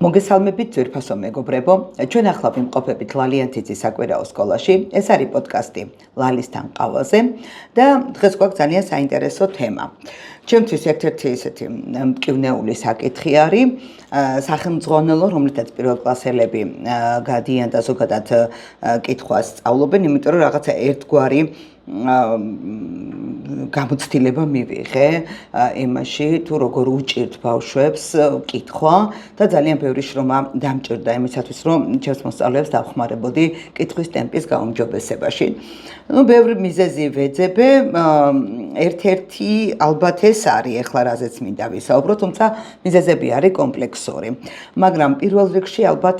მოგესალმებით ძვირფასო მეგობრებო, ჩვენ ახლა ვიმყოფებით ლალიანთიძის საკვირაო სკოლაში. ეს არის პოდკასტი ლალისთან ყავაზე და დღეს გვაქვს ძალიან საინტერესო თემა. ჩემთვის ერთ-ერთი ესეთი მტკივნეული საკითხი არის სახელმძღვანელო, რომლითაც პირველკლასელები გადიან და ზოგადად კითხვას სწავლობენ, იმიტომ რომ რაღაცა ერთგვარი გამოცდილება მივიღე იმაში თუ როგორ უჭირთ ბავშვებს კითხვა და ძალიან ბევრი შრომა დამჭირდა იმისათვის რომ ჩემს მოსწავლეებს დავხმარებოდი კითხვის ტემპის გაუმჯობესებაში. ბევრი მიზეზი ვეძებე, ერთ-ერთი ალბათ ეს არის ახლა რაზეც მინდა ვისაუბრო, თუმცა მიზეზები არის კომპლექსური. მაგრამ პირველ რიგში ალბათ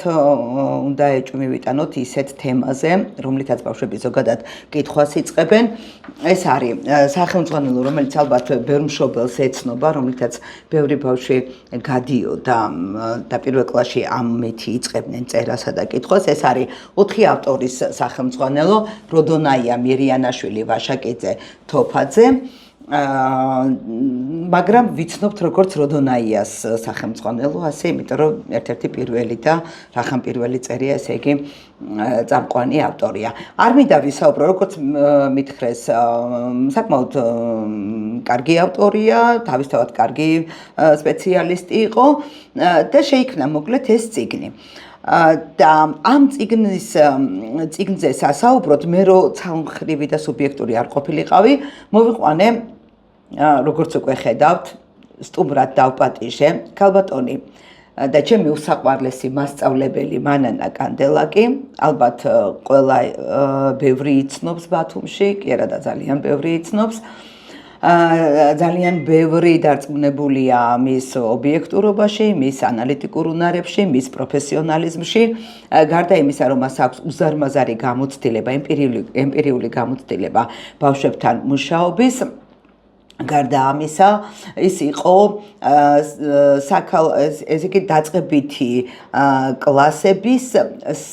უნდა ეჭვმივიტანოთ ისეთ თემაზე, რომლითაც ბავშვები ზოგადად კითხვას იწყებენ. ეს არის სახელმძღვანელო, რომელიც ალბათ ბევრ მშობელს ეცნობა, რომლითაც ბევრი ბავშვი გადიოდა და პირველ კლასში ამით იწყებდნენ წერასა და კითხვას. ეს არის 4 ავტორის სახელმძღვანელო: როდონაია, მირიანაშვილი, ვაშაკიძე, თოფაძე. მაგრამ ვიცნობთ როგორც როდონაიას სახელმძღვანელო, ასე, იმიტომ რომ ერთ-ერთი პირველი და რახან პირველი წერია, ესე იგი წამყვანი ავტორია. არ მინდა ვისაუბრო, როგორც მითხრეს, საკმაოდ კარგი ავტორია, თავისთავად კარგი სპეციალისტი იყო და შეიქმნა მოკლედ ეს წიგნი. და ამ წიგნზე სასაუბროთ, მე რო ცალმხრივი და სუბიექტური არ ყოფილიყავი, მოვიყვანე, როგორც უკვე ხედავთ, სტუმრად დავპატიჟე ქალბატონი და ჩემი უსაყვარლესი მასწავლებელი მანანა კანდელაკი, ალბათ ყველა ბევრი იცნობს ბათუმში, კი არა და ძალიან ბევრი იცნობს. ძალიან ბევრი დარწმუნებულია მის ობიექტურობაში, მის ანალიტიკურ უნარებში, მის პროფესიონალიზმში. გარდა იმისა, რომ მას აქვს უზარმაზარი გამოცდილება, ემპირიული გამოცდილება ბავშვებთან მუშაობის, გარდა ამისა, ის იყო დაწყებითი კლასების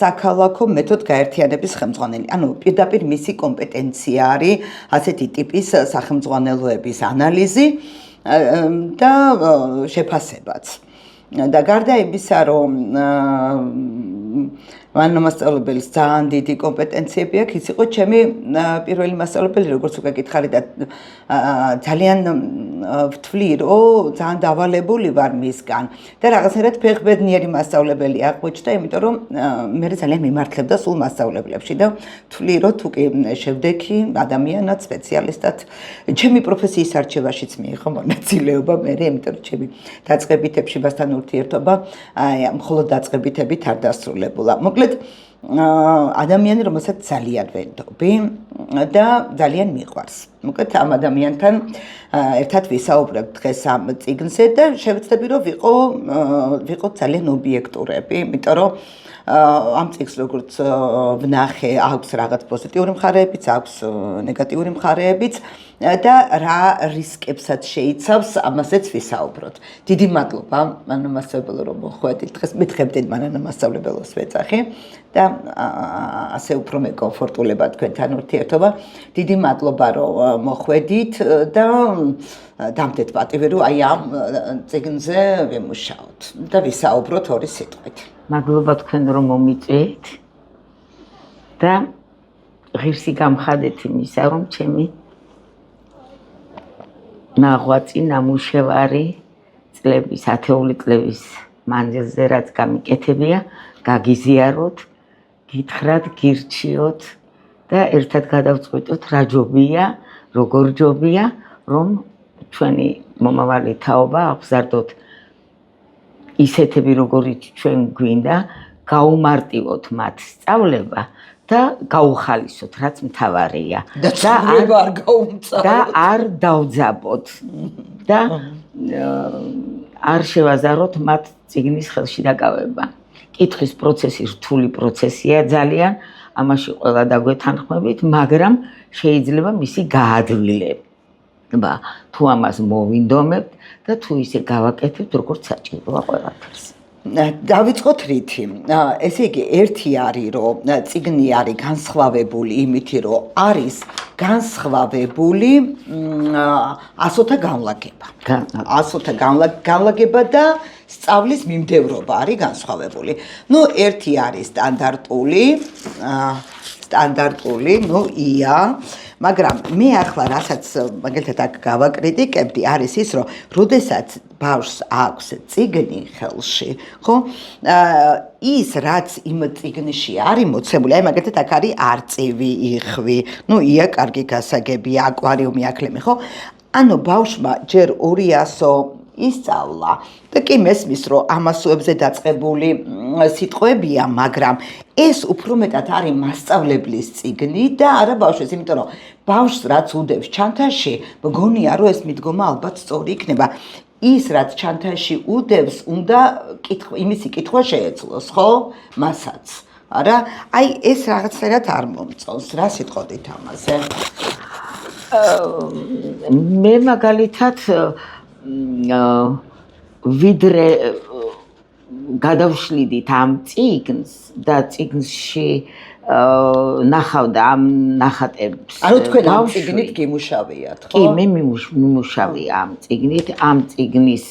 საქალაქო მეთოდ გაერთიანების ხელმძღვანელი. ანუ პირდაპირ მისი კომპეტენცია არის ასეთი ტიპის სახელმძღვანელოების ანალიზი და შეფასებაც. და გარდა იმისა, რომ მან მასწავლებლის ძალიან დიდი კომპეტენციები აქვს, ის იყო ჩემი პირველი მასწავლებელი, როგორც უკვე გითხარით და ძალიან ვთვლი, რომ ძალიან დავალებული ვარ მისგან და რაღაცნაირად ფეხბედნიერი მასწავლებელი აღმოჩნდა, იმიტომ რომ მე ძალიან მიმართლებდა სულ მასწავლებლებში და ვთვლი, რომ თუ კი შევდექი ადამიანად, სპეციალისტად, ჩემი პროფესიის არჩევაშიც მიიღო მონაწილეობა მე, იმიტომ რომ ჩემი დაწყებითებში მასთან ურთიერთობა მხოლოდ დაწყებითებით არ დასრულებულა. მოკლედ ადამიანი, რომელსაც ძალიან ვენდობი და ძალიან მიყვარს. მოკლედ ამ ადამიანთან ერთად ვისაუბრებ დღეს ამ წიგნზე და შევეცდები, რომ ვიყოთ ძალიან ობიექტურები, იმიტომ რომ ამ წიგნს როგორც ვნახე, აქვს რაღაც პოზიტიური მხარეებიც, აქვს ნეგატიური მხარეებიც და რა რისკებსაც შეიცავს, ამასაც ვისაუბროთ. დიდი მადლობა მანამასწავლებელო, რომ მოხვედით. დღეს მითხებდით მანამასწავლებელოს ვეძახი და ასე უფრო მეკომფორტულება თქვენთან ურთიერთობა. დიდი მადლობა, რომ მოხვედით და დამთეთ პატივი, რომ აი ამ წიგნზე ვიმუშაოთ და ვისაუბროთ ორი სიტყვით. მადლობა თქვენ რომ მომიწვიეთ და ღირსი გამხადეთ იმისა, რომ ჩემი ნაღვაწი, ნამუშევარი წლების, ათეული წლების მანძილზე რაც გამიკეთებია, გაგიზიაროთ, გითხრათ, გირჩიოთ და ერთად გადავწყვიტოთ რა ჯობია, როგორ ჯობია, რომ ჩვენი მომავალი თაობა აღზარდოთ ისეთები, როგორიც ჩვენ გვინდა, გაუმარტივოთ მათ სწავლება და გაუხალისოთ, რაც მთავარია. და არ დავძაბოთ და არ შევაზაროთ მათ წიგნის ხელში დაკავება. კითხვის პროცესი რთული პროცესია ძალიან, ამაში ყველა დაგვეთანხმებით, მაგრამ შეიძლება მისი გაადვილება. თუ ამას მოვინდომებთ და თუ ისე გავაკეთებთ, როგორც საჭიროა ყველაფერს. დავიწყოთ რითი. ესე იგი, ერთი არის, რომ წიგნი არის განსხვავებული იმითი, რომ არის განსხვავებული ასოთა განლაგება. ასოთა განლაგება და სწავლის მიმდევრობა არის განსხვავებული. ნუ ერთი არის სტანდარტული, ნუ ია, მაგრამ მე ახლა რასაც მაგალითად აქ გავაკრიტიკებდი, არის ის, რომ როდესაც ბავშვს აქვს წიგნი ხელში, ხო? ის რაც იმ წიგნში არის მოცემული, აი მაგალითად აქ არის არწივი, იხვი, ნუ ია კარგი გასაგები, აკვარიუმი, აკლემი, ხო? ანუ ბავშვმა ჯერ 200 ისწავლა და კი მესმის, რომ ამასოებზე დაწყებული სიტყვებია, მაგრამ ეს უფრო მეტად არის მასწავლებლის წიგნი და არა ბავშვის, იმიტომ რომ ბავშვს რაც უდევს ჩანთაში, მგონია, რომ ეს მიდგომა ალბათ სწორი იქნება. ის რაც ჩანთაში უდევს, უნდა იმისი კითხვა შეეძლოს, ხო? მასაც. არა? აი ეს რაღაცნაირად არ მომწონს. რა სიტყოდით ამაზე? მე მაგალითად ვიდრე გადავშლიდით ამ წიგნს და წიგნში ნახავდა ამ ნახატებს. ანუ თქვენ ამ წიგნით გიმუშავიათ, ხო? კი, მე მიმუშავია ამ წიგნით. ამ წიგნის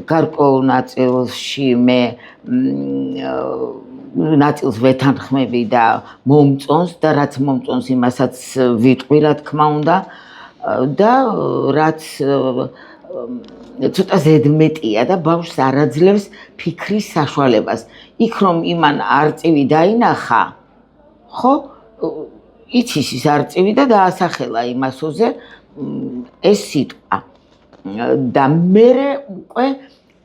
გარკვეულ ნაწილში მე ნაწილს ვეთანხმები და მომწონს და რაც მომწონს იმასაც ვიტყვი, რა თქმა უნდა. და რაც ცოტა ზედმეტია და ბავშვს არ აძლევს ფიქრის საშუალებას. იქ რომ იმან არწივი დაინახა, ხო? იცის ის არწივი და დაასახელა იმასოზე ეს სიტყვა. და მერე უკვე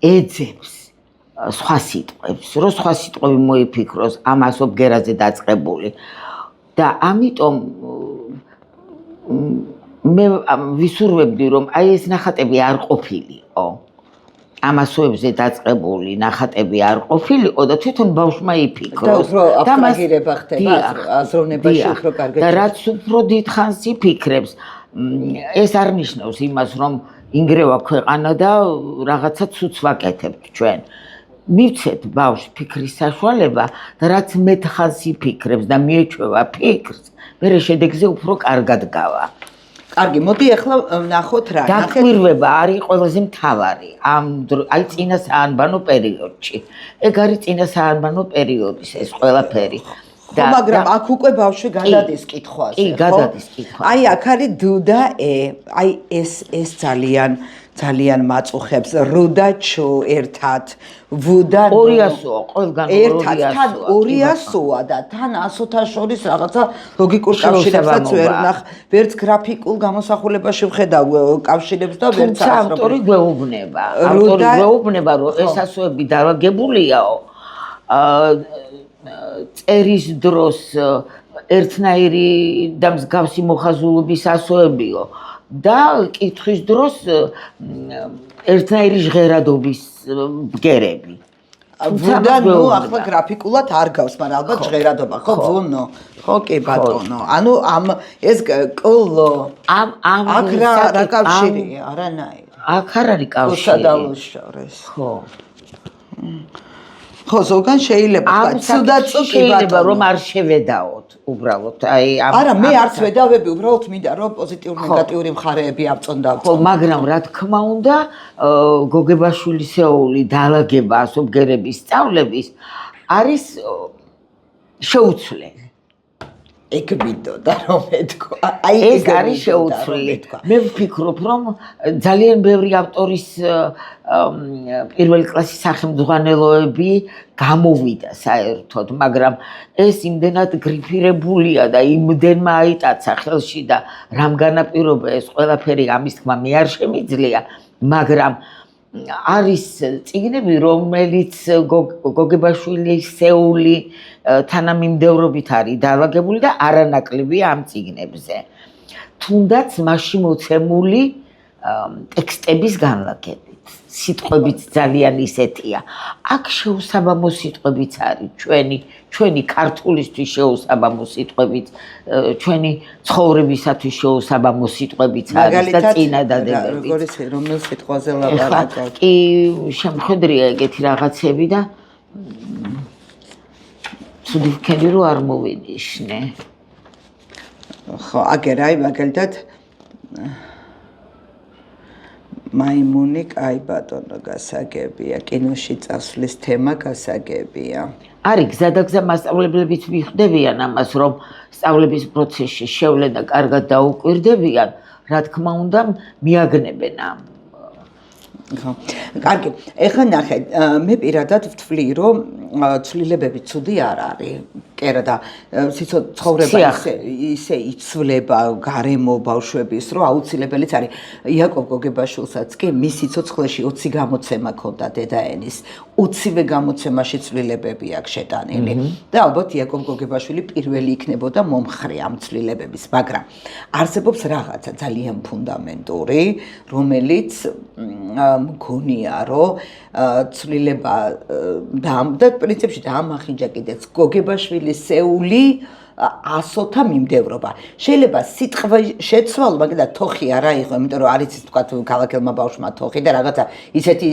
ეძებს სხვა სიტყვებს, რომ სხვა სიტყვები მოიფიქროს ამასო ბგერაზე დაწყებული. და ამიტომ მე ვისურვებდი, რომ აი ეს ნახატები არ ყოფილიყო. ამასოებზე დაწყებული ნახატები არ ყოფილიყო და თვითონ ბავშვმა იფიქროს. და აბსტრაგირება ხდება აზროვნებაში უფრო კარგად. და რაც უფრო დიდხანს იფიქრებს, ეს არ ნიშნავს იმას, რომ ინგრევა ქვეყანა და რაღაცა ცუცს ვაკეთებთ ჩვენ. მივცეთ ბავშვს ფიქრის საშუალება და რაც მეტხანს იფიქრებს და მიეჩვევა ფიქრს, მერე შედეგზე უფრო კარგად გავა. კარგი, მოდი ახლა ნახოთ რა. დაკვირვება არის ყველაზე მთავარი ამ აი წინა საანბანო პერიოდში. ეგ არის წინა საანბანო პერიოდის ეს ყველაფერი. ხო, მაგრამ აქ უკვე ბავშვი გადადის კითხვაზე, კი, გადადის კითხვაზე. აი აქ არის დ და ე. აი ეს ძალიან მაწუხებს. რ და ჩ ერთად, ვ და ნ. 200-ა, ყველგან 200-ა. ერთად, თან 200-ა და თან ასოთა შორის რაღაცა ლოგიკურ კავშირებსაც ვერც გრაფიკულ გამოსახულებაში ვხედავ კავშირებს და ვერც ავტორი გვეუბნება. ავტორი გვეუბნება, რომ ეს ასოები დაალაგებულიაო. წერის დროს ერთნაირი და მსგავსი მოხაზულობის ასოებიო და კითხვის დროს ერთნაირი ჟღერადობის ბგერები. და ნუ ახლა გრაფიკულად არ გავს, მაგრამ ალბათ ჟღერადობა, ხო? ვონო. ხო, კი ბატონო. ანუ ამ ეს კოლო აქ რა კავშირია? არანაირი. აქ არ არის კავშირი. სადალოშორეს. ხო. ხო, ზოგან შეიძლება და შეიძლება რომ არ შევედაოთ უბრალოდ. აი არა, მე არც ვედავები, უბრალოდ მინდა რომ პოზიტიური ნეგატიური მხარეები აბწონდავ. ხო, მაგრამ რა თქმა უნდა, გოგებაშვილისეული დაალაგება ასობგერების სწავლების არის შეუცვლელი. ეგ მინდოდა რომ ეთქვა. აი ეს არის შეუცვლელი. მე ვფიქრობ, რომ ძალიან ბევრი ავტორის პირველი კლასის სახელმძღვანელოები გამოვიდა საერთოდ, მაგრამ ეს იმდენად გრიფირებულია და იმდენმა აიტაცა ხელში და რამ განაპირობა ეს ყველაფერი ამის თქმა მე არ შემიძლია, მაგრამ არის წიგნები, რომელიც გოგებაშვილისეული თანამიმდევრობით არის დაალაგებული და არანაკლებია ამ წიგნებზე. თუნდაც მასში მოცემული ტექსტების განლაგებით. სიტყვებიც ძალიან ისეთია. აქ შეუსაბამო სიტყვებიც არის, ჩვენი ქართულისთვის შეუსაბამო სიტყვებიც, ჩვენი ცხოვრებისათვის შეუსაბამო სიტყვებიც არის და წინადადებებიც. რომელ სიტყვაზე ლაპარაკობ? კი, შემხედრია ეგეთი რაღაცები და ცუდი ვქენი რომ არ მოვინიშნე. ხო, აგერ აი მაგალითად მაიმუნი კაი ბატონო გასაგებია, კინოში წასვლის თემა გასაგებია. არის გზადაგზა მასწავლებლებიც მიხვდებიან ამას, რომ სწავლების პროცესში შევლენა კარგად დაუკვირდებიან, რა თქმა უნდა, მიაგნებენ ამ. ხო. კარგი. ეხლა ნახე, მე პირადად ვთვლი, რომ ცვლილებები ცუდი არ არის. კერა და ცხოვრება ისე იცვლება გარემო ბავშვების, რომ აუცილებელიც არის. იაკობ გოგებაშვილსაც კი მის სიცოცხლეში 20 გამოცემა ჰქონდა დედაენის. 20-ვე გამოცემაში ცვლილებები აქვს შეტანილი. და ალბათ იაკობ გოგებაშვილი პირველი იქნებოდა მომხრე ამ ცვლილებების, მაგრამ არსებობს რაღაცა ძალიან ფუნდამენტური, რომელიც მგონია, რომ ცვლილება და პრინციპში დაამახინჯა კიდეც გოგებაშვილის სეული 100-თა მიმდევრობა. შეიძლება სიტყვა შეცვალო, მაგრამ თოხი არა იყო, იმიტომ რომ არის თქვა ქალაქელმა ბავშვმა თოხი და რაღაცა ისეთი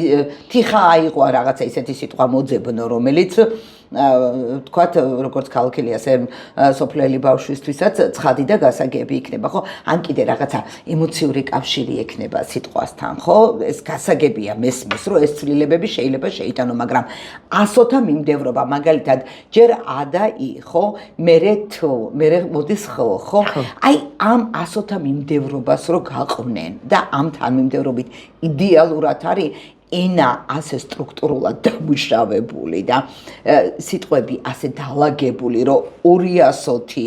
თიხა აიყო, რაღაცა ისეთი სიტყვა მოძებნო, რომელიც თქვათ როგორც ქალაქელი ასე სოფლელი ბავშვისთვისაც ცხადი და გასაგები იქნება, ხო? ან კიდე რაღაცა ემოციური კავშირი ექნება სიტყვასთან, ხო? ეს გასაგებია მესმის, რომ ეს ცვლილებები შეიძლება შეიტანო, მაგრამ 100-თა მიმდევრობა, მაგალითად, ჯერ ა და ი, ხო? მერე მოდის ხო, ხო? აი ამ 100-თა მიმდევრობას რო გაყვნენ და ამ თანმიმდევრობით იდეალურად არის ენა ასე სტრუქტურულად დამუშავებული და სიტყვები ასე დალაგებული, რომ 200-ი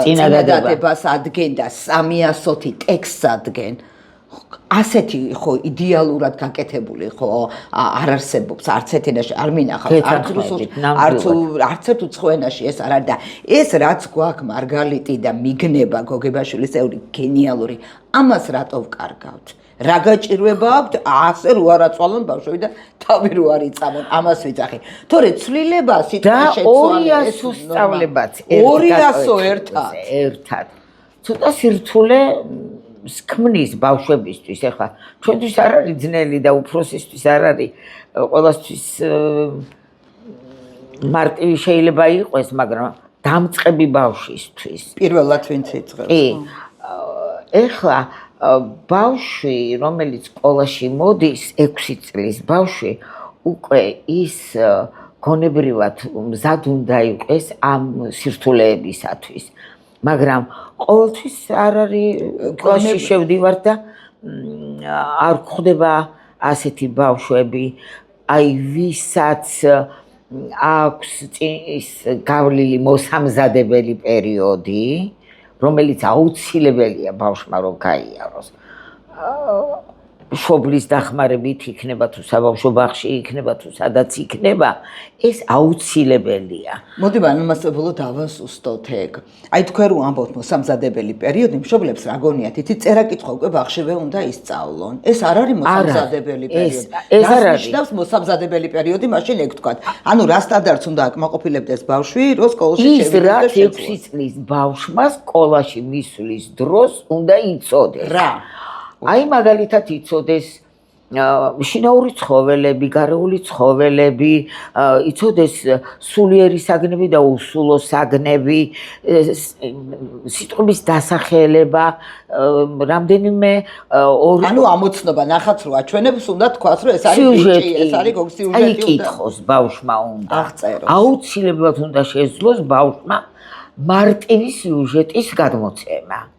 წინადადებას ადგენ და 300-ი ტექსტს ადგენ. ასეთი ხო იდეალურად გაკეთებული ხო არ არსებობს არც ერთ ენაში არ მინახავს არც რუსულში არც ერთ უცხო ენაში ეს არ არის და ეს რაც გვაქვს მარგალიტი და მიგნება გოგებაშვილის წევრი გენიალური ამას რატო ვკარგავთ რა გაჭირვება აქვთ ასე რო არაწვალონ ბავშვები და თავი რო არ იწამონ ამას ვიცახი თორე ცვლილება სიტყვა შეცვალე ეს 200 სწავლებაც 200 ერთად ცოტა სირთულე ქმნის ბავშვებისთვის ახლა ჩვენთვის არ არის ძნელი და უფროსისთვის არ არის ყველასთვის მარტივი შეიძლება იყოს მაგრამ დამწყები ბავშვისთვის პირველად ვინც იწყებს კი ახლა ბავშვი რომელიც სკოლაში მოდის 6 წლის ბავშვი უკვე ის გონებრივად მზად უნდა იყოს ამ სირთულეებისათვის მაგრამ ყოველთვის არ არის კლასში შევდივარ და არ გვხვდება ასეთი ბავშვები აი ვისაც აქვს ის გავლილი მოსამზადებელი პერიოდი რომელიც აუცილებელია ბავშვმა რომ გაიაროს შობლის დახმარებით იქნება თუ საბავშვო ბაღში იქნება თუ სადაც იქნება ეს აუცილებელია. მოდი ამას ბოლო დავასუსტოთ ეგ. აი თქვენ რო ამბობთ მოსამზადებელი პერიოდი, მშობლებს რა გონიათ, იცით წერა-კითხვა უკვე ბაღშივე უნდა ისწავლონ. ეს არ არის მოსამზადებელი პერიოდი. ეს არ არის. ნიშნავს მოსამზადებელი პერიოდი, მაშინ ეგ თქვათ. ანუ რა სტანდარტს უნდა აკმაყოფილებდეს ბავშვი, რო სკოლაში შევიდეს და 6 წლის ბავშვმა სკოლაში მისვლის დროს უნდა იცოდეს. რა აი მაგალითად იცოდეს შინაური ცხოველები, გარეული ცხოველები, იცოდეს სულიერი საგნები და უსულო საგნები, სიტყვების დასახელება, რამდენიმე ანუ ამოცნობა ნახაც რო აჩვენებს, უნდა თქვას, რომ ეს არის ბიჭი, ეს არის სიუჟეტი. აი კითხოს ბავშვმა უნდა. აღწეროს. აუცილებლად უნდა შეძლოს ბავშვმა მარტივი სიუჟეტის გადმოცემა.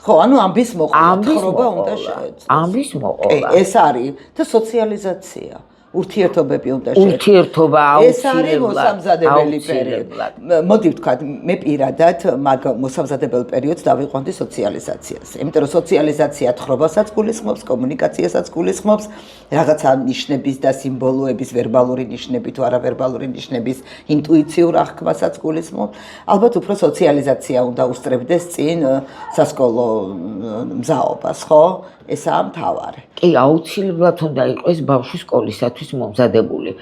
ხო, ანუ ამბის მოყოლა, თხრობა უნდა შეეძლოს. ამბის მოყოლა. ეს არის და სოციალიზაცია. ურთიერთობები უნდა ურთიერთობა ეს არის მოსამზადებელი პერიოდი. მოდი ვთქვათ, მე პირადად მაგ მოსამზადებელ პერიოდს დავიყვანდი სოციალიზაციას. იმიტომ რომ სოციალიზაცია თხრობასაც გულისხმობს, კომუნიკაციასაც გულისხმობს, რაღაცა ნიშნების და სიმბოლოების, ვერბალური ნიშნები თუ არავერბალური ნიშნების ინტუიციურ აღქმასაც გულისხმობს. ალბათ უფრო სოციალიზაცია უნდა უსწრებდეს წინ სასკოლო მზაობას, ხო? ესაა მთავარი. კი, აუცილებლად უნდა იყოს ბავშვი სკოლისათვის მომზადებული.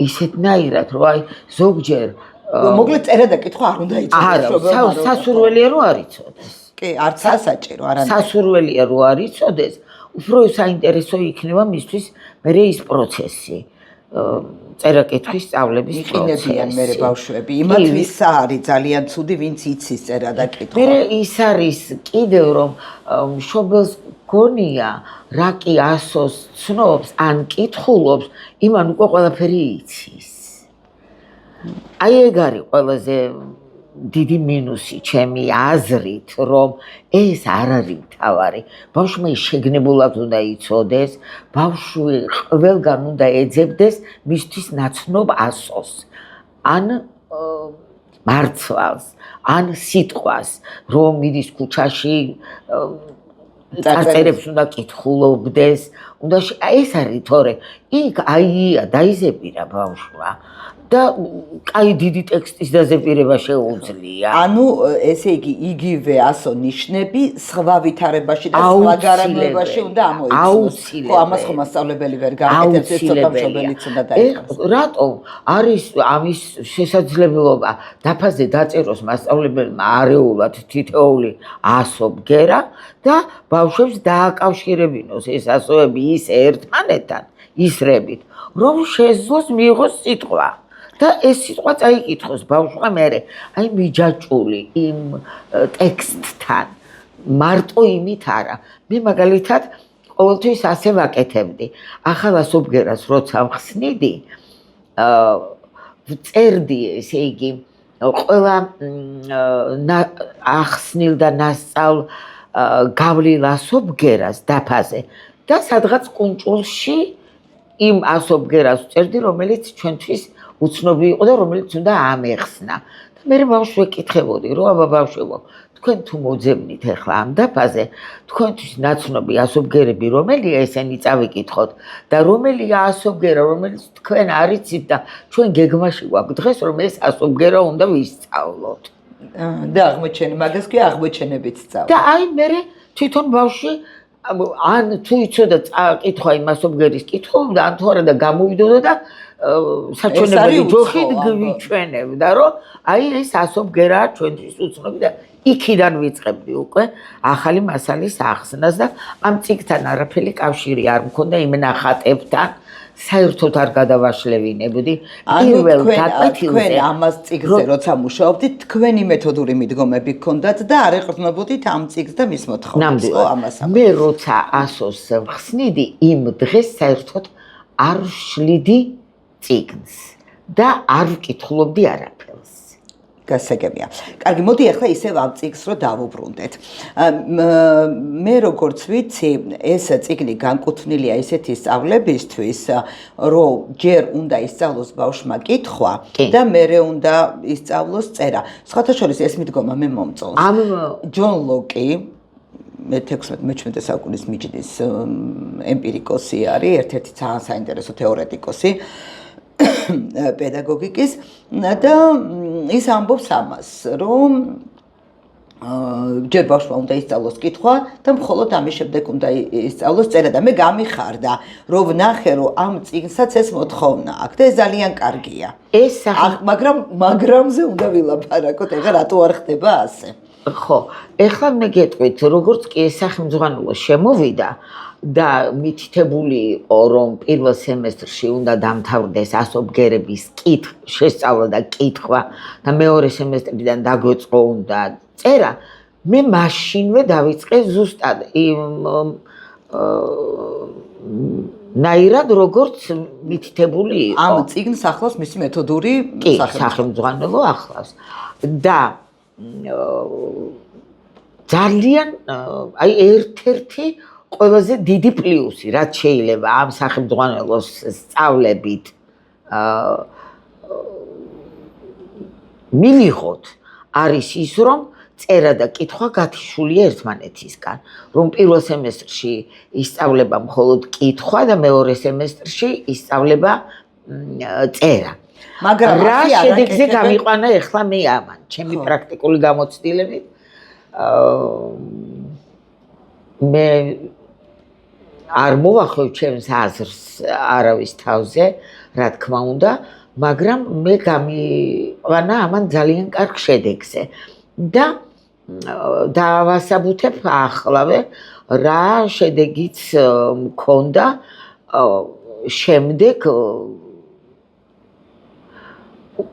ისეთნაირად, რომ აი ზოგჯერ მოკლედ წერა და კითხვა არ უნდა იცოდეს. სასურველია რომ არ იცოდეს. კი, არც სასაჭირო, არანაირად. სასურველია რომ არ იცოდეს, უფრო საინტერესო იქნება მისთვის მერე ის პროცესი. წერა-კითხვის სწავლების პროცესი. იყინებიან მერე ბავშვები. იმათთვის არის ძალიან ცუდი, ვინც იცის წერა და კითხვა. მერე ის არის კიდევ რომ მშობელს გონია რა კი ასოს ცნობს ან კითხულობს, იმან უკვე ყველაფერი იცის. აი ეგ არის ყველაზე დიდი მინუსი ჩემი აზრით, რომ ეს არ არის მთავარი. ბავშვმა შეგნებულად უნდა იცოდეს, ბავშვი ყველგან უნდა ეძებდეს მისთვის ნაცნობ ასოს. ან მარცვალს, ან სიტყვას, რომ მიდის ქუჩაში წარწერებს უნდა კითხულობდეს, უნდა ეს არის თორე იქ აია დაიზეპირა ბავშვმა და კაი დიდი ტექსტის დაზეპირება შეუძლია. ანუ ესე იგი იგივე ასო ნიშნები სხვა ვითარებაში და სხვა გარემოებაში უნდა ამოიცნოს. ხო, ამას ხომ მასწავლებელი ვერ გააკეთებს, ეს ცოტა მშობელიც უნდა დაიწყოს. რატომ არის ამის შესაძლებლობა დაფაზე დაწეროს მასწავლებელმა არეულად თითოეული ასო ბგერა და ბავშვებს დააკავშირებინოს ეს ასოები ის ერთმანეთთან ისრებით, რომ შეძლოს მიიღოს სიტყვა. და ეს სიტყვა წაიკითხოს ბავშვმა მერე, აი მიჯაჭული იმ ტექსტთან, მარტო იმით არა. მე მაგალითად ყოველთვის ასე ვაკეთებდი. ახალ ასობგერას როცა ვხსნიდი, ვწერდი, ესე იგი, ყველა ახსნილ და ნასწავლ გავლილ ასობგერას დაფაზე და სადღაც კუნჭულში იმ ასობგერას ვწერდი, რომელიც ჩვენთვის უცნობი იყო და რომელიც უნდა ამეხსნა. და მე ბავშვს ვეკითხებოდი, რომ აბა ბავშვებო, თქვენ თუ მოძებნით ახლა ამ დაფაზე, თქვენთვის ნაცნობი ასობგერები რომელია, ესენი წავიკითხოთ და რომელია ასობგერა, რომელიც თქვენ არ იცით და ჩვენ გეგმაში გვაქვს დღეს, რომ ეს ასობგერა უნდა ვისწავლოთ. და აღმოჩენი, მაგას კი აღმოჩენებით სწავლა. და აი მე თვითონ ბავშვი ან თუ იცოდა კითხვა იმ ასობგერის კითხულობდა, ან თუ არა და გამოვიდოდა და საჩვენებელი ჯოხით გვიჩვენებდა, რომ აი ეს ასობგერაა ჩვენთვის უცნობი და იქიდან ვიწყებდი უკვე ახალი მასალის ახსნას და ამ წიგნთან არაფერი კავშირი არ მქონდა იმ ნახატებთან, საერთოდ არ გადავაშლევინებდი. პირველ გაკვეთილზე თქვენ ამას წიგნზე როცა მუშაობდით, თქვენი მეთოდური მიდგომები გქონდათ და არ ეყრდნობოდით ამ წიგნს და მის მოთხოვნებს. ხო, ამას. მე როცა ასოს ვხსნიდი, იმ დღეს საერთოდ არ ვშლიდი წიგნს და არ ვკითხულობდი არაფერს. გასაგებია. კარგი, მოდი ახლა ისევ ამ წიგნს რო დავუბრუნდეთ. მე როგორც ვიცი, ეს წიგნი განკუთვნილია ისეთი სწავლებისთვის, რომ ჯერ უნდა ისწავლოს ბავშვმა კითხვა და მერე უნდა ისწავლოს წერა. სხვათა შორის ეს მიდგომა მე მომწონს. ჯონ ლოკი მე-16-17 საუკუნის მიჯნის ემპირიკოსი არის, ერთ-ერთი ძალიან საინტერესო თეორეტიკოსი პედაგოგიკის და ის ამბობს ამას, რომ ჯერ ბავშვმა უნდა ისწავლოს კითხვა და მხოლოდ ამის შემდეგ უნდა ისწავლოს წერა და მე გამიხარდა, რომ ვნახე, რომ ამ წიგნსაც ეს მოთხოვნა აქვს და ეს ძალიან კარგია. მაგრამ მაგრამზე უნდა ვილაპარაკოთ, ეხლა რატო არ ხდება ასე? ხო, ეხლა მე გეტყვით, როგორც კი ეს სახელმძღვანელო შემოვიდა და მითითებული იყო, რომ პირველ სემესტრში უნდა დამთავრდეს ასობგერების შესწავლა და კითხვა და მეორე სემესტრიდან დაგვეწყო უნდა წერა, მე მაშინვე დავიწყე ზუსტად ნაირად როგორც მითითებული იყო. ამ წიგნს ახლავს მისი მეთოდური სახელმძღვანელო ახლავს და ძალიან აი ერთ-ერთი ყველაზე დიდი პლუსი, რაც შეიძლება ამ სახელმძღვანელოს სწავლებით მივიღოთ, არის ის, რომ წერა და კითხვა გათიშულია ერთმანეთისგან, რომ პირველ სემესტრში ისწავლება მხოლოდ კითხვა და მეორე სემესტრში ისწავლება წერა. მაგრამ რა შედეგზე გამიყვანა ეხლა მე ამან, ჩემი პრაქტიკული გამოცდილებით მე არ მოვახევ ჩემს აზრს არავის თავზე, რა თქმა უნდა, მაგრამ მე გამიყვანა ამან ძალიან კარგ შედეგზე და დავასაბუთებ ახლავე რა შედეგიც მქონდა შემდეგ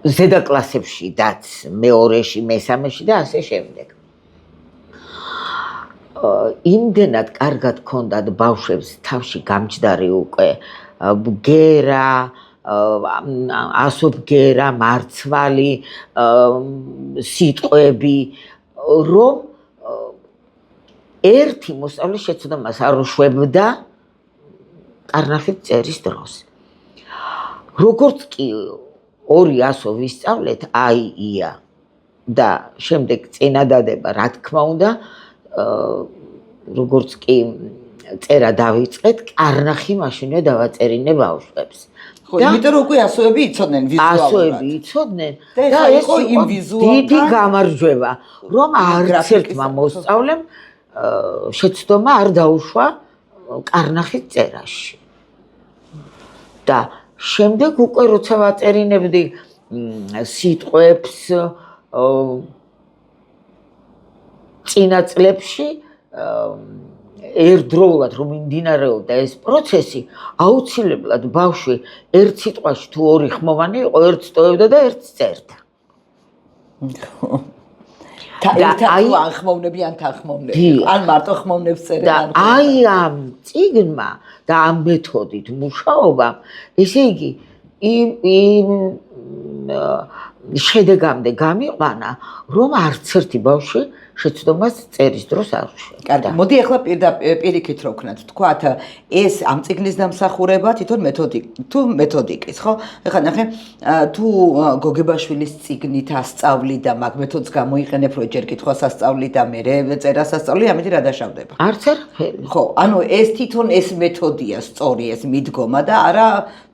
ზედა კლასებშიდაც, მეორეში, მესამეში და ასე შემდეგ. იმდენად კარგად ჰქონდათ ბავშვებს თავში გამჯდარი უკვე ბგერა, ასობგერა, მარცვალი, სიტყვები, რომ ერთი მოსწავლე შეცდომას არ უშვებდა კარნახით წერის დროს. როგორც კი ორი ასო ვისწავლეთ, აია და შემდეგ წინადადება, რა თქმა უნდა, როგორც კი წერა დავიწყეთ, კარნახი მაშინვე დავაწერინე ბავშვებს. ხო, იმიტომ რომ უკვე ასოები იცოდნენ ვიზუალურად. ასოები იცოდნენ და ეს იყო დიდი გამარჯვება, რომ არც ერთმა მოსწავლემ შეცდომა არ დაუშვა კარნახის წერაში. და შემდეგ უკვე როცა ვაწერინებდი სიტყვებს წინა წლებში ერთდროულად რომ მიმდინარეობდა ეს პროცესი, აუცილებლად ბავშვი ერთ სიტყვაში თუ ორი ხმოვანი იყო, ერთს ტოვებდა და ერთს წერდა. ან ხმოვნები, ან თანხმოვნები, ან მარტო ხმოვნებს წერენ. და აი ამ წიგნმა და ამ მეთოდით მუშაობამ, ესე იგი იმ შედეგამდე გამიყვანა, რომ არც ერთი ბავშვი შეცდომას წერის დროს არ უშვებდა. კარგი, მოდი ახლა პირიქით რო ვქნათ, თქვათ ეს ამ წიგნის დამსახურება თვითონ მეთოდიკის, ხო? ახლა ნახე, თუ გოგებაშვილის წიგნით ასწავლი და მაგ მეთოდს გამოიყენებ, რო ჯერ კითხვას ასწავლი და მერე წერას ასწავლი, ამით რა დაშავდება? არც არაფერი. ხო, ანუ ეს თვითონ ეს მეთოდია სწორი, ეს მიდგომა და არა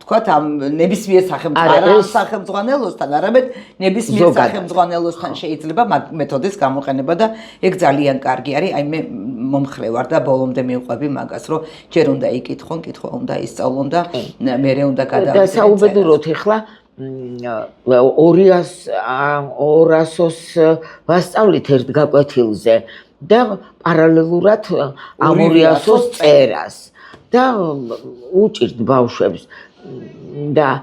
თქვათ ამ ნებისმიერ სახელმძღვანელოსთან, არამედ ნებისმიერ სახელმძღვანელოსთან შეიძლება მაგ მეთოდის გამოყენება და ეგ ძალიან კარგი არის. აი მე მომხრე ვარ და ბოლომდე მივყვები მაგას, რომ ჯერ უნდა იკითხონ, კითხვა უნდა ისწავლონ და მერე უნდა გადავიდნენ. და საუბედუროთ ახლა 200-ოს ვასწავლით ერთ გაკვეთილზე და პარალელურად ამ 200-ოს წერას და უჭირთ ბავშვებს და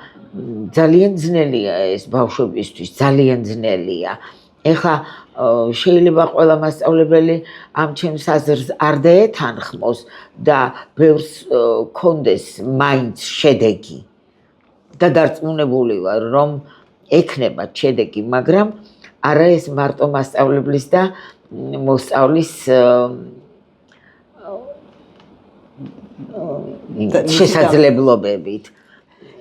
ძალიან ძნელია ეს ბავშვებისთვის, ძალიან ძნელია. ეხლა შეიძლება ყველა მასწავლებელი ამ ჩემს აზრს არ დაეთანხმოს და ბევრს კონდეს მაინც შედეგი და დარწმუნებული ვარ, რომ ექნება შედეგი, მაგრამ არა ეს მარტო მასწავლებლის და მოსწავლის შესაძლებლობებით.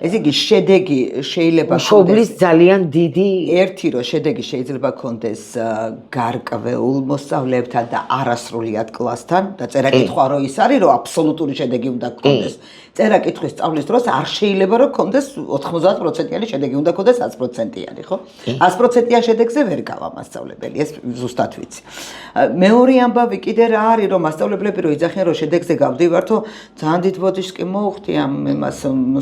ესე იგი შედეგი შეიძლება მშობლის ძალიან დიდი ერთი რომ შედეგი შეიძლება კონდეს გარკვეულ მოსწავლეებთან და არასრულიად კლასთან და წერა-კითხვა რო ის არის რომ აბსოლუტური შედეგი უნდა კონდეს. წერა-კითხვის სწავლის დროს არ შეიძლება რომ კონდეს 90%-იანი შედეგი, უნდა კონდეს 100%-იანი, ხო? 100%-იან შედეგზე ვერ გავა მასწავლებელი, ეს ზუსტად ვიცი. მეორე ამბავი კიდე რა არის, რომ მასწავლებლები რო იძახიან რომ შედეგზე გავდივართო, ძალიან დიდ ბოდიშს კი მოუხდი ამ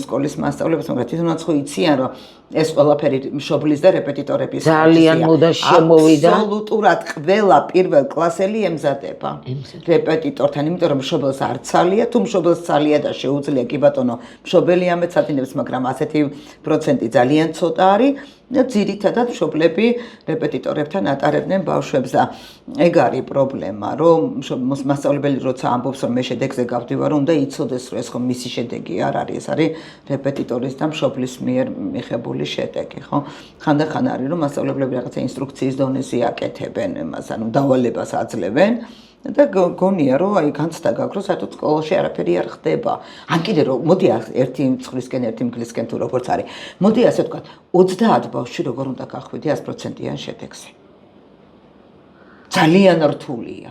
სკოლის მასწავლებლებს, მაგრამ თვითონაც ხო იციან რომ ეს ყველაფერი მშობლის და რეპეტიტორების ძალიან მოდა შემოვიდა. აბსოლუტურად ყველა პირველ კლასელი ემზადება რეპეტიტორთან, იმიტომ რომ მშობელს არ ცალია, თუ მშობელს ცალია და შეუძლია კი ბატონო, მშობელი ამეცადინებს, მაგრამ ასეთი პროცენტი ძალიან ცოტა არის. ძირითადად მშობლები რეპეტიტორებთან ატარებდნენ ბავშვებს და ეგ არის პრობლემა, რომ მასწავლებელი როცა ამბობს რომ მე შედეგზე გავდივარ, უნდა იცოდეს რომ ეს ხო მისი შედეგი არ არის, ეს არის რეპეტიტორის და მშობლის მიერ მიღებული შედეგი, ხო? ხანდახან არის რომ მასწავლებლები რაღაცა ინსტრუქციის დონეზე აკეთებენ, ანუ დავალებას აძლევენ და გონია რომ აი განცდა გაქვს რომ საერთოდ სკოლაში არაფერი არ ხდება. ან კიდე რომ მოდი ერთი მცხვრისკენ ერთი მგლისკენ თუ როგორც არის. მოდი ასე ვთქვათ 30 ბავშვი როგორ უნდა გახვიდე 100%-იან შედეგზე. ძალიან რთულია.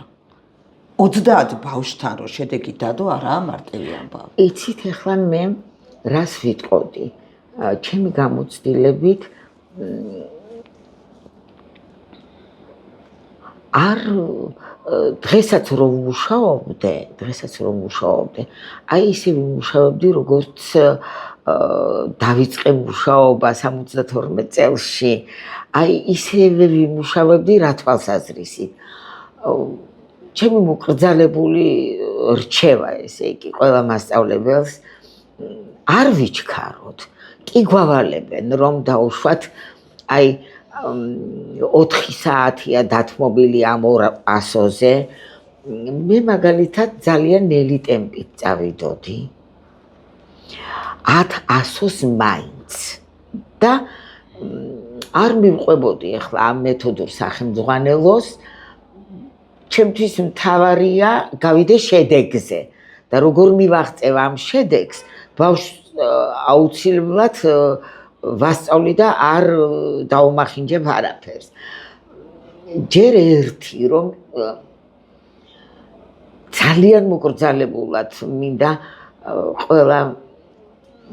30 ბავშვთან რო შედეგი დადო არაა მარტივი ამბავი. იცით ახლა მე რას ვიტყოდი? ჩემი გამოცდილებით არ დღესაც რომ მუშაობდე, აი ისე ვიმუშავებდი, როგორც დავიწყე მუშაობა 72 წელში, აი ისევე ვიმუშავებდი რა თვალსაზრისით. ჩემი მოკრძალებული რჩევა ესე იგი ყველა მასწავლებელს არ ვიჩქაროთ, კი გვავალებენ რომ დაუშვათ აი 4 საათია დათმობილი ამ 200-ზე. მე მაგალითად ძალიან ნელი ტემპით წავიდოდი. 10-100-ს მაინც და არ მივყვებოდი ახლა ამ მეთოდურ სახელმძღვანელოს. ჩემთვის მთავარია გავიდე შედეგზე და როგორ მივაღწევ ამ შედეგს, ბავშვს აუცილებლად ვასწავლი და არ დაუმახინჯებ არაფერს. ჯერ ერთი რომ ძალიან მოკრძალებულად მინდა ყველა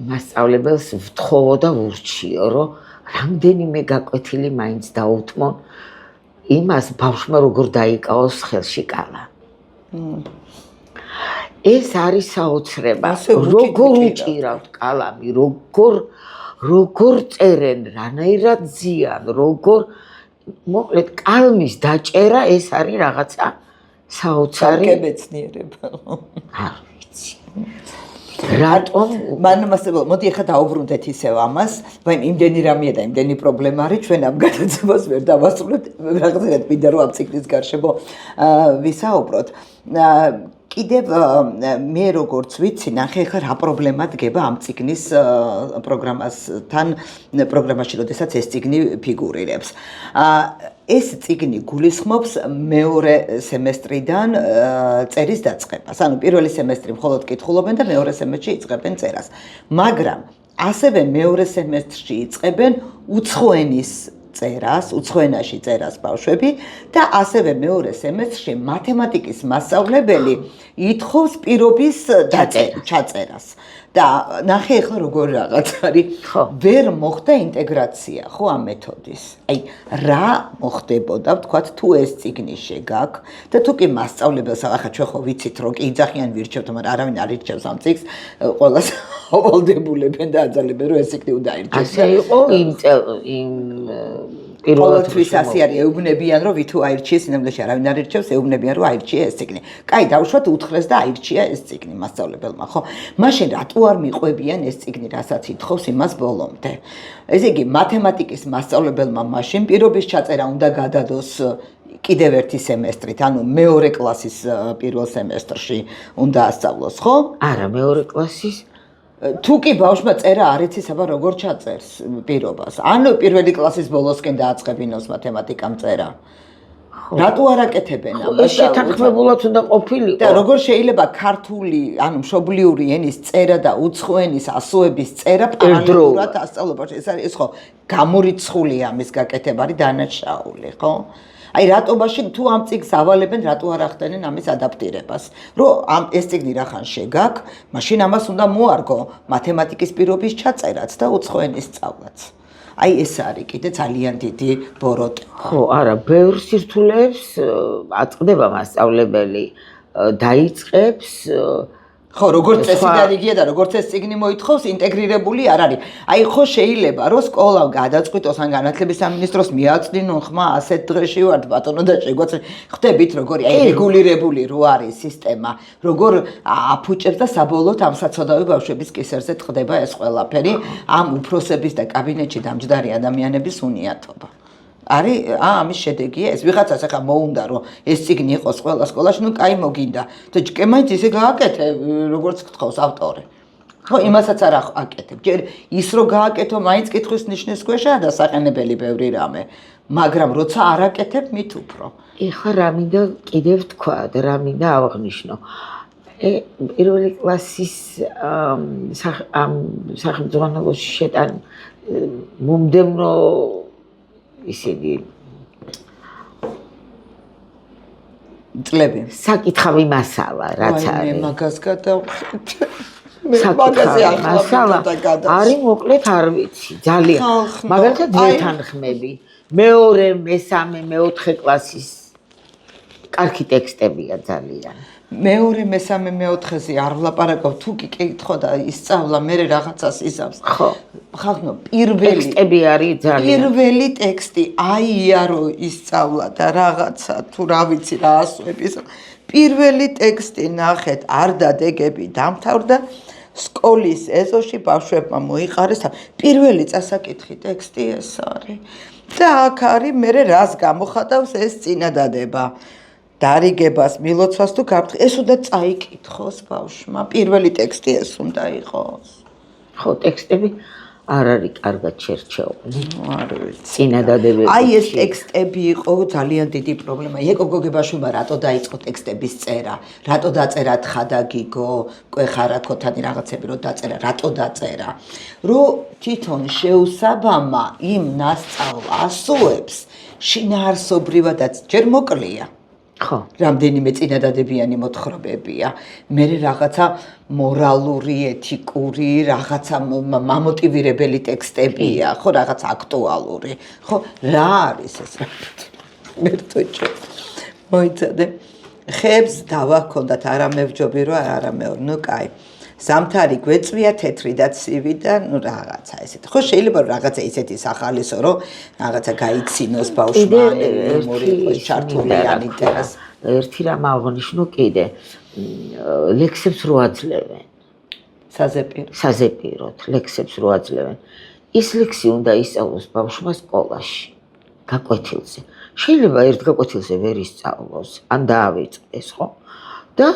მასწავლებელს ვთხოვო და ვურჩიო, რომ რამდენიმე გაკვეთილი მაინც დაუთმონ იმას ბავშვმა როგორ დაიკავოს ხელში კალა. ეს არის საოცრება. როგორ უჭირავთ კალამი, როგორ წერენ, რანაირად ზიან, მოკლედ კალმის დაჭერა ეს არის რაღაცა საოცარი მეცნიერება. არ ვიცი. რატომ მოდი ახლა დაუბრუნდეთ ისევ ამას, ვაი იმდენი რამეა და იმდენი პრობლემა არის, ჩვენ ამ გადაცემას ვერ დავასრულებთ, რაღაცნაირად მინდა რომ ამ ციკლის გარშემო ვისაუბროთ. კიდევ მე როგორც ვიცი, ნახე ახლა რა პრობლემა დგება ამ ციკლის პროგრამაში, როდესაც ეს ციგნი ფიგურირებს. ეს ციგნი გულისხმობს მეორე სემესტრიდან წერის დაწყებას. ანუ პირველი სემესტრი მხოლოდ კითხულობენ და მეორე სემესტრში იწყებენ წერას. მაგრამ ასევე მეორე სემესტრში იწყებენ უცხოენის წერას, უცხოენაში წერას ბავშვები და ასევე მეორე სემესტრში მათემატიკის მასწავლებელი ითხოვს პირობის ჩაწერას. და ნახე ახლა როგორ რაღაც არის, ვერ მოხდა ინტეგრაცია, ხო ამ მეთოდის. აი, რა მოხდებოდა, ვთქვათ, თუ ეს ციგნი შეგაქვს და თუ კი მასწავლებელს, ახლა ჩვენ ხო ვიცით, რომ კი იძახიან ვირჩევთ, მაგრამ არავინ არ ირჩევს ამ ციგნს, ყველას ავალდებულებენ და აძალებენ, რომ ეს ციგნი უნდა ირჩევს. ასე იყო იმ ყოველთვის ასე არის, ეუბნებიან, რომ ვითუ აირჩიეს, ინამდვილეში არავინ არ ირჩევს, ეუბნებიან, რომ აირჩია ეს ციგნი. კაი, დავუშვათ უთხრეს და აირჩია ეს ციგნი მასწავლებელმა, ხო? მაშინ რატო არ მიყვებიან ეს ციგნი, რასაც ითხოვს იმას ბოლომდე? ესე იგი, მათემატიკის მასწავლებელმა მაშინ პირობის ჩაწერა უნდა გადადოს კიდევ ერთი სემესტრით, ანუ მეორე კლასის პირველ სემესტრში უნდა ასწავლოს, ხო? არა, მეორე კლასის თუ კი ბავშვმა წერა არ იცის, აბა როგორ ჩაწერს პირობას? ანუ პირველი კლასის ბოლოსკენ დააწყებინოს მათემატიკამ წერა. რატო არ აკეთებენ ამას? შეთანხმებულად უნდა ყოფილიყო. და როგორ შეიძლება ქართული, ანუ მშობლიური ენის წერა და უცხოენის ასოების წერა პარალელურად ასწავლოს? ეს არის ხო გამორიცხულია ამის გაკეთება, არის დანაშაული, ხო? აი რატო მაშინ თუ ამ ციგს ავალებენ, რატო არ ახდენენ ამის ადაპტირებას? რომ ეს ციგნი რახან შეგაქვს, მაშინ ამას უნდა მოარგო მათემატიკის პირობის ჩაწერაც და უცხოენის სწავლაც. აი ეს არის კიდე ძალიან დიდი ბოროტი. ხო, არა, ბევრ სირთულეებს აწყდება მასწავლებელი, დაიწყებს ხო, როგორც წესიდან იგია და როგორც ეს ციგნი მოითხოვს, ინტეგრირებული არ არის. აი ხო შეიძლება რომ სკოლა გადაწყვიტოს ან განათლების სამინისტროს მიაწვდინონ ხმა ასეთ დღეში ვართ ბატონო და შეგვაწევ. ხვდებით როგორი აი რეგულირებული რო არის სისტემა, როგორ აფუჭებს და საბოლოოდ ამ საცოდავი ბავშვების კისერზე ტყდება ეს ყველაფერი, ამ უფროსების და კაბინეტში დამჯდარი ადამიანების უნიათობა. არის ამის შედეგია ეს ვიღაცას ახლა მოუნდა რომ ეს ციგნი იყოს ყველა სკოლაში, ნუ კაი მოგინდა და ჯკემაინც ისე გააკეთე როგორც გთხოვს ავტორი. ხო, იმასაც არ აკეთებ. ჯერ ის რო გააკეთო, მაინც კითხვის ნიშნის ქვეშაა დასაყენებელი ბევრი რამე. მაგრამ როცა არაკეთებ, მით უფრო. ეხლა რა მინდა კიდევ თქვა და რა მინდა ავღნიშნო. პირველი კლასის სახელმძღვანელოში შეტან მომდევნო ისინი წლები. საკითხავი მასალა რაც მე არის. მაგას გადავხედე. საკითხავი მასალა არის მოკლედ არ ვიცი ძალიან. მაგალითად ვეთანხმები. მეორე, მესამე, მეოთხე კლასის კარგი ტექსტებია ძალიან. მეორე, მესამე, მეოთხეზე არ ვლაპარაკობ, თუ კი კითხო და ისწავლა, მე რაღაცას იზამს. ხო. ხალხო, პირველი ტექსტები არის ძალიან. პირველი ტექსტი აიარო ისწავლა და რაღაცა თუ რა ვიცი რა ასვების. პირველი ტექსტი ნახეთ, არ დადეგები დამთავრდა სკოლის ეზოში ბავშვებმა მოიყარეს და პირველი წასაკითხი ტექსტი ეს არის. და აქ არის მე რას გამოხატავს ეს წინადადება. დარიგებას, მილოცვას თუ გაფრთხილებას, ეს უნდა წაიკითხოს ბავშვმა. პირველი ტექსტი ეს უნდა იყოს. ხო, ტექსტები არ არის კარგად შერჩეული. არ ვიცი. წინადადებები. აი ეს ტექსტები იყო ძალიან დიდი პრობლემა. ეკო გოგებაშვილმა რატო დაიწყო ტექსტების წერა? რატო დაწერა თხა გიგო, კვეხარა ქოთანი რაღაცები რო დაწერა, რატო დაწერა? რომ თვითონ შეუსაბამა იმ ნასწავლ ასოებს შინაარსობრივადაც ჯერ მოკლია. ხო. რამდენიმე წინადადებიანი მოთხრობებია. მე რაღაცა მორალური, ეთიკური, რაღაცა მამოტივირებელი ტექსტებია, ხო, რაღაც აქტუალური. ხო, რა არის ეს რა? მერტოჭო. მოიცადე. ხებს დავა ჰქონდათ არამევჯობი რო არამეორ, ნუ კაი. ზამთარი გვეწვია თეთრი და ცივი და ნუ რაღაცა ესეთი. ხო შეიძლება რაღაცა ისეთი სახალისო რომ რაღაცა გაიცინოს ბავშვმა მემორი იყოს ჩართული ან ინტერეს. ერთი რამ აღნიშნო კიდე ლექსებს რო აძლევენ. საზეპიროთ ლექსებს რო აძლევენ. ის ლექსი უნდა ისწავლოს ბავშვმა სკოლაში. გაკვეთილზე. შეიძლება ერთ გაკვეთილზე ვერ ისწავლოს, ან დაავიწყდეს, ხო? და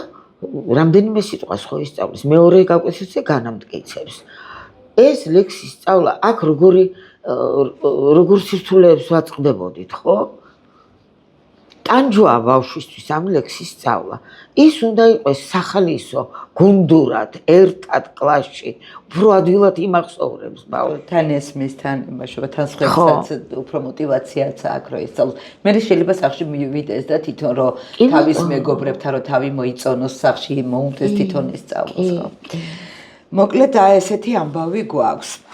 რამდენიმე სიტყვას ხო ისწავლის, მეორე გაკვეთილზე განამტკიცებს. ეს ლექსის სწავლა აქ როგორ სირთულეებს ვაწყდებოდით, ხო? ტანჯვაა ბავშვისთვის ამ ლექსის სწავლა. ის უნდა იყოს სახალისო, გუნდურად, ერთად კლასში, უფრო ადვილად იმახსოვრებს ბავშვს. თან ესმის, თან იმაშობა, თან სხვებსაც უფრო мотиваციაც აქვს რომ ისწავლოს. მე შეიძლება სახში მივიდეს და თვითონ რომ თავის მეგობრებთან რომ თავი მოიწონოს სახში მოუნდეს თვითონ ისწავლოს, ხო? მოკლედ აი ესეთი ამბავი გვაქვს.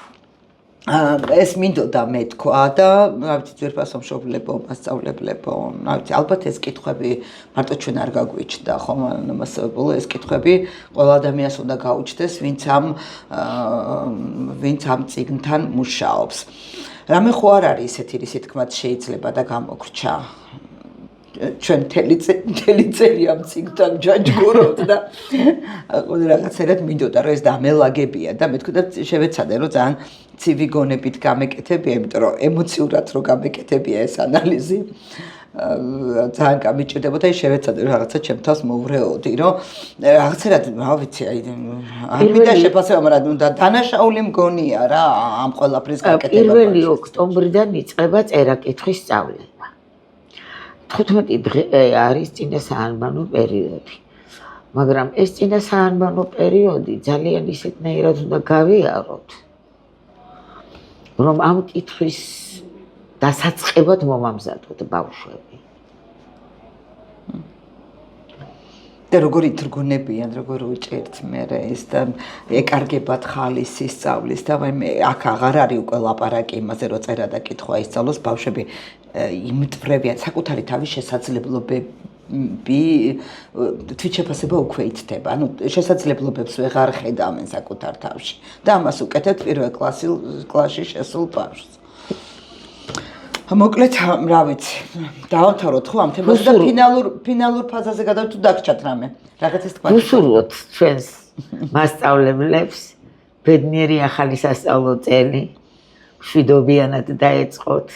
ეს მინდოდა მე თქვა და რა ვიცი ძვირფასო მშობლებო, მასწავლებლებო, რა ვიცი ალბათ ეს კითხვები მარტო ჩვენ არ გაგვიჩნდა ხომ მასწავლებელო ეს კითხვები ყველა ადამიანს უნდა გაუჩნდეს ვინც ამ წიგნთან მუშაობს. რამე ხო არ არის ისეთი რისი თქმაც შეიძლება და გამოგვრჩა. ჩვენ მთელი წელი ამ წიგნთან ჯაჯგურობთ და რაღაცერად მინდოდა რომ ეს დამელაგებია და მე თქვი და შევეცადე რომ ძალიან ცივი გონებით გამეკეთებია, იმიტომ რომ ემოციურად რო გამეკეთებია ეს ანალიზი ძალიან გამიჭირდებოდა, შევეცადე რაღაცა ჩემ თავს მოვრეოდი, რომ რაღაცერად რა ვიცი, აი არ მინდა შეფასება, მაგრამ დანაშაული მგონია რა ამ ყველაფრის გაკეთება. 1 ოქტომბრიდან იწყება წერა-კითხვის სწავლება. 15 დღე არის წინასაანბანო პერიოდი. მაგრამ ეს წინასაანბანო პერიოდი ძალიან ისეთნაირად უნდა გავიაროთ, რომ ამ კითხვის დასაწყებად მომამზადოთ ბავშვები. და როგორ ითრგუნებიან, როგორ უჭერთ მე ეს და ეკარგებათ ხალისი სწავლის და მე აქ აღარ არის უკვე ლაპარაკი იმაზე, რომ წერა და კითხვა ისწავლოს, ბავშვები იმტვრევიან საკუთარი თავის შესაძლებლობები თვითშეფასება უკვე იცდება. ანუ შესაძლებლობებს ვეღარ ხედავენ საკუთარ თავში და ამას უკეთებთ პირველ კლასში შესულ ბავშვს. მოკლედ, რა ვიცი, დავამთავროთ ხო ამ თემაზე და ფინალურ ფაზაზე გადავთ თუ დაგჭათ რამე. რაღაცას თქვა. ვუსურვოთ ჩვენს მასწავლებლებს ბედნიერი ახალი სასწავლო წელი, მშვიდობიანად დაეწყოთ.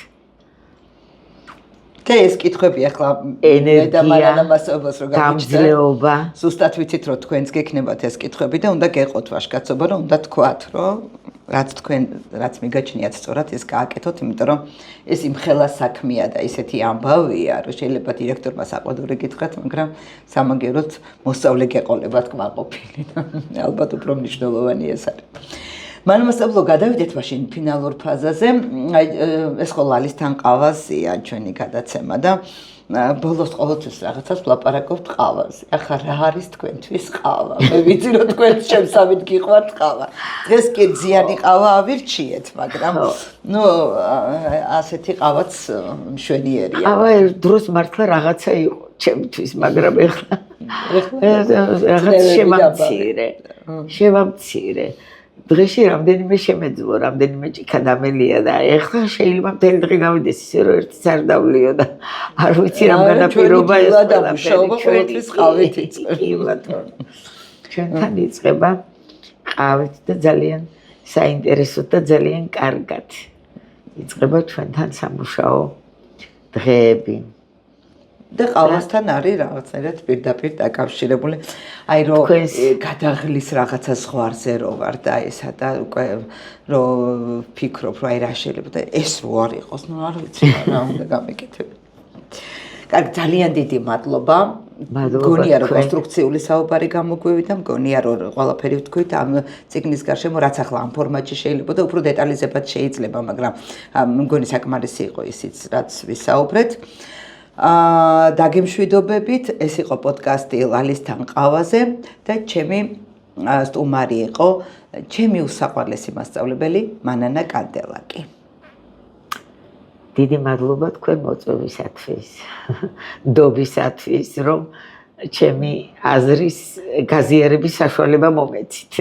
და ეს კითხვები ახლა ენერგია, მასწავლებლებს რო გამძლეობა. ზუსტად ვიცით რომ თქვენს გექნებათ ეს კითხვები და უნდა გეყოთ ვაშკაცობა რომ უნდა თქვათ რომ რაც მიგაჩნიათ სწორად ეს გააკეთოთ, იმიტომ რომ ეს იმხელა საქმეა და ისეთი ამბავია, რომ შეიძლება დირექტორმა საყვედური გითხრათ, მაგრამ სამაგეროთ მოსწავლე გეყოლებათ კმაყოფილი და ალბათ უფრო მნიშვნელოვანი ეს არის. მანამასწავლებლო გადავიდეთ მაშინ ფინალურ ფაზაზე. ეს ხო ლალისთან ყავაზია ჩვენი გადაცემა და ბოლოს ყოველთვის რაღაცას ვლაპარაკობთ ყავაზე. ახლა რა არის თქვენთვის ყავა? მე ვიცი რომ თქვენ შემსავით გიყვართ ყავა. დღეს კი ძიანი ყავა ავირჩიეთ, მაგრამ ნუ ასეთი ყავაც მშვენიერია. ყავა ერთ დროს მართლა რაღაცა იყო ჩემთვის, მაგრამ ეხლა რაღაც შემამცირე. დღეში რამდენიმე შემეძლო, რამდენიმე ჭიქა დამელია და ეხლა შეიძლება მთელი დღე გავიდეს ისე რომ ერთიც არ დავლიო და არ ვიცი რა განაპირობა ეს ყველაფერი ყავით იწყება. კი ბატონო. ჩვენთან იწყება ყავით და ძალიან საინტერესოდ და ძალიან კარგად. იწყება ჩვენთან სამუშაო დღეები. და ყავასთან არის რაღაცნაირად პირდაპირ დაკავშირებული. აი რომ გადაღლის რაღაცა ზღვარზე რო ვარ და ესა და უკვე რო ფიქრობ რომ აი რა შეიძლება და ეს რო არ იყოს, ნუ არ ვიცი რა უნდა გამეკეთებ. კარგი, ძალიან დიდი მადლობა. მგონია რომ კონსტრუქციული საუბარი გამოგვივიდა და მგონია რომ ყველაფერი ვთქვით ამ წიგნის გარშემო, რაც ახლა ამ ფორმატში შეიძლება და უფრო დეტალიზებად შეიძლება, მაგრამ მგონი საკმარისი იყო ისიც, რაც ვისაუბრეთ. დაგემშვიდობებით, ეს იყო პოდკასტი ლალისთან ყავაზე და ჩემი სტუმარი იყო ჩემი უსაყვარლესი მასწავლებელი მანანა კანდელაკი. დიდი მადლობა თქვენ მოწვევისათვის, ნდობისათვის, რომ ჩემი აზრის გაზიარების საშუალება მომეცით.